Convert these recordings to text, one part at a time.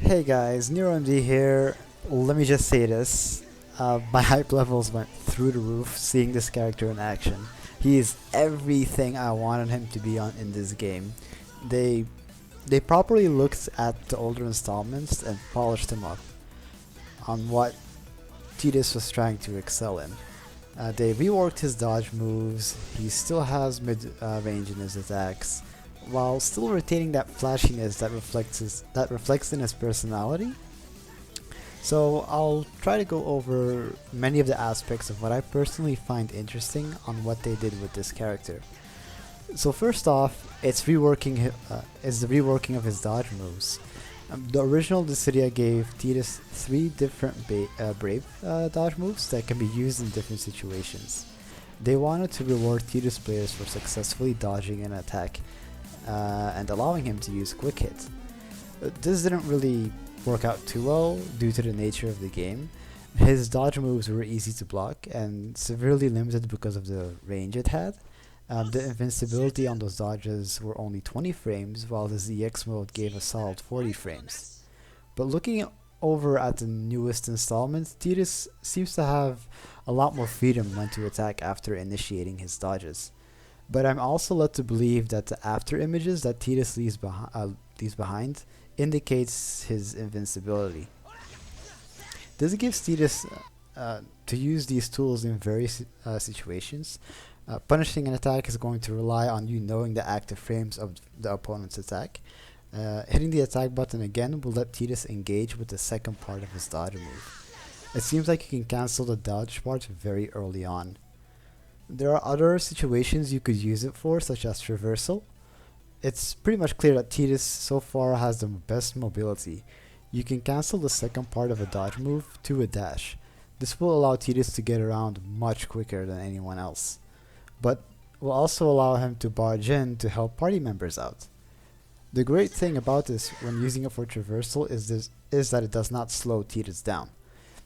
Hey guys, NeuroMD here. Let me just say this. My hype levels went through the roof seeing this character in action. He is everything I wanted him to be on in this game. They they properly looked at the older installments and polished him up on what Tidus was trying to excel in. They reworked his dodge moves. He still has mid range in his attacks, while still retaining that flashiness that reflects in his personality. So I'll try to go over many of the aspects of what I personally find interesting on what they did with this character. So first off, it's the reworking of his dodge moves. The original Dissidia gave Tidus three different Brave dodge moves that can be used in different situations. They wanted to reward Tidus players for successfully dodging an attack and allowing him to use quick hit. This didn't really work out too well due to the nature of the game. His dodge moves were easy to block and severely limited because of the range it had. The invincibility on those dodges were only 20 frames, while the ZX mode gave a solid 40 frames. But looking over at the newest installment, Tidus seems to have a lot more freedom when to attack after initiating his dodges. But I'm also led to believe that the after images that Tidus leaves behind indicates his invincibility. This gives Tidus to use these tools in various situations. Punishing an attack is going to rely on you knowing the active frames of the opponent's attack. Hitting the attack button again will let Tidus engage with the second part of his dodge move. It seems like you can cancel the dodge part very early on. There are other situations you could use it for, such as traversal. It's pretty much clear that Tidus so far has the best mobility. You can cancel the second part of a dodge move to a dash. This will allow Tidus to get around much quicker than anyone else, but will also allow him to barge in to help party members out. The great thing about this when using it for traversal is that it does not slow Tidus down.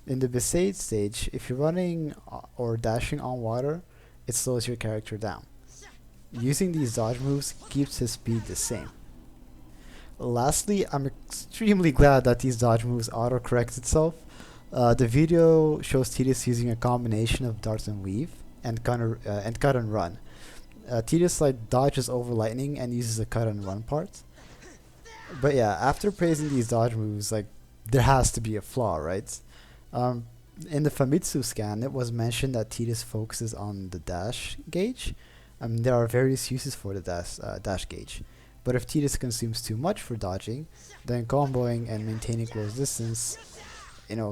In the Besaid stage, if you're running or dashing on water, it slows your character down. Using these dodge moves keeps his speed the same. Lastly, I'm extremely glad that these dodge moves auto-correct itself. The video shows Tidus using a combination of dart and weave and cut and run. Tidus dodges over lightning and uses a cut and run part. But yeah, after praising these dodge moves, there has to be a flaw, right? In the Famitsu scan, it was mentioned that Tidus focuses on the dash gauge. There are various uses for the dash gauge, but if Tidus consumes too much for dodging, then comboing and maintaining close distance,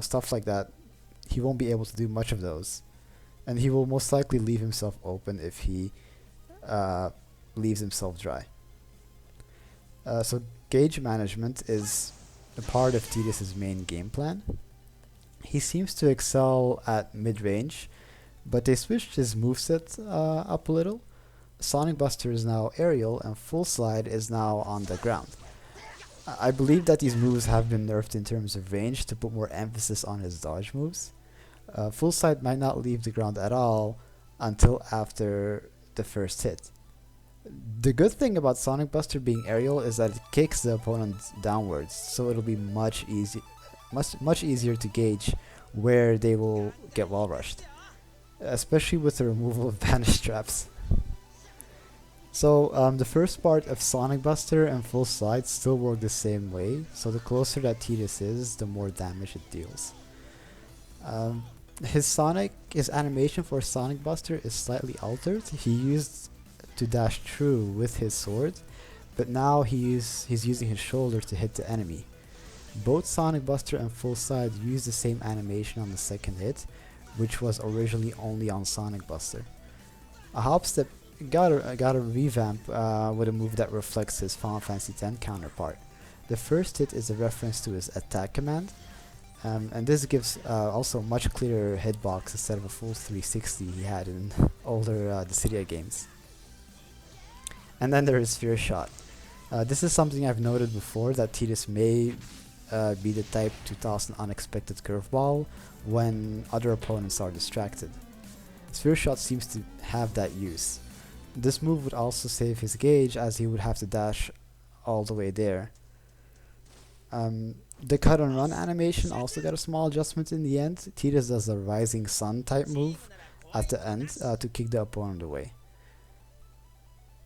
stuff like that, he won't be able to do much of those, and he will most likely leave himself open if he leaves himself dry. So gauge management is a part of Tidus' main game plan. He seems to excel at mid-range, but they switched his moveset up a little. Sonic Buster is now aerial and Full Slide is now on the ground. I believe that these moves have been nerfed in terms of range to put more emphasis on his dodge moves. Full Slide might not leave the ground at all until after the first hit. The good thing about Sonic Buster being aerial is that it kicks the opponent downwards, so it'll be much easier to gauge where they will get wall rushed, especially with the removal of banish traps. So the first part of Sonic Buster and Full Slide still work the same way, so the closer that Tidus is, the more damage it deals. His animation for Sonic Buster is slightly altered. He used to dash through with his sword, but now he's using his shoulder to hit the enemy. Both Sonic Buster and Full Slide use the same animation on the second hit, which was originally only on Sonic Buster. A hop step got a revamp with a move that reflects his Final Fantasy X counterpart. The first hit is a reference to his attack command, and this gives also much clearer hitbox instead of a full 360 he had in older Dissidia games. And then there is Fear Shot. This is something I've noted before, that Tidus may be the type to toss an unexpected curveball when other opponents are distracted. Sphere Shot seems to have that use. This move would also save his gauge, as he would have to dash all the way there. The cut and run animation also got a small adjustment in the end. Tidus does a rising sun type move at the end to kick the opponent away.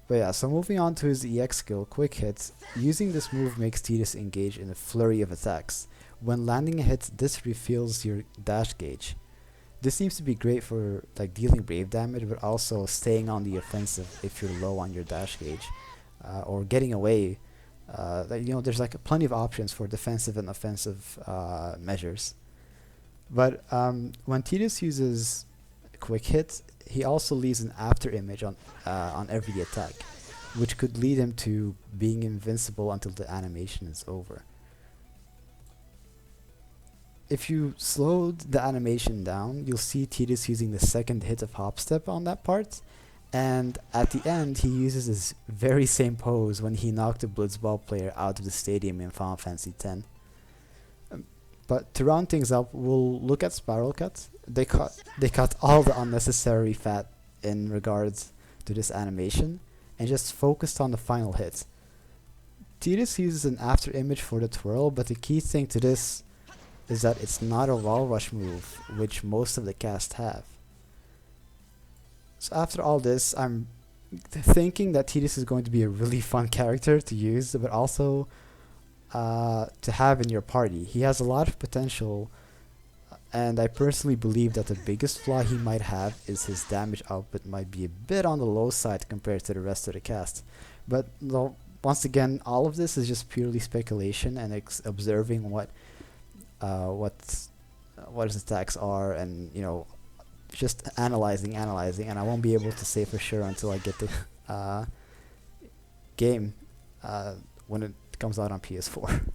But yeah, so moving on to his EX skill, Quick Hit. Using this move makes Tidus engage in a flurry of attacks. When landing a hit, this refills your dash gauge. This seems to be great for like dealing brave damage, but also staying on the offensive if you're low on your dash gauge, or getting away. There's like plenty of options for defensive and offensive measures. But when Tidus uses Quick Hit, he also leaves an after image on every attack, which could lead him to being invincible until the animation is over. If you slowed the animation down, you'll see Tidus using the second hit of Hop Step on that part, and at the end he uses his very same pose when he knocked a Blitzball player out of the stadium in Final Fantasy X. But to round things up, we'll look at Spiral Cut. They cut all the unnecessary fat in regards to this animation and just focused on the final hit. Tidus uses an after image for the twirl, but the key thing to this is that it's not a wall rush move, which most of the cast have. So after all this, I'm thinking that Tidus is going to be a really fun character to use, but also to have in your party. He has a lot of potential, and I personally believe that the biggest flaw he might have is his damage output might be a bit on the low side compared to the rest of the cast. But once again, all of this is just purely speculation and observing what his attacks are, and just analyzing, and I won't be able to say for sure until I get the game when it comes out on PS4.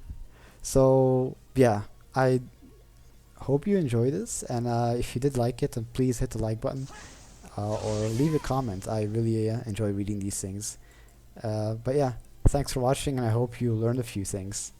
So yeah, I hope you enjoy this, and if you did like it, then please hit the like button or leave a comment. I really enjoy reading these things. But yeah, thanks for watching, and I hope you learned a few things.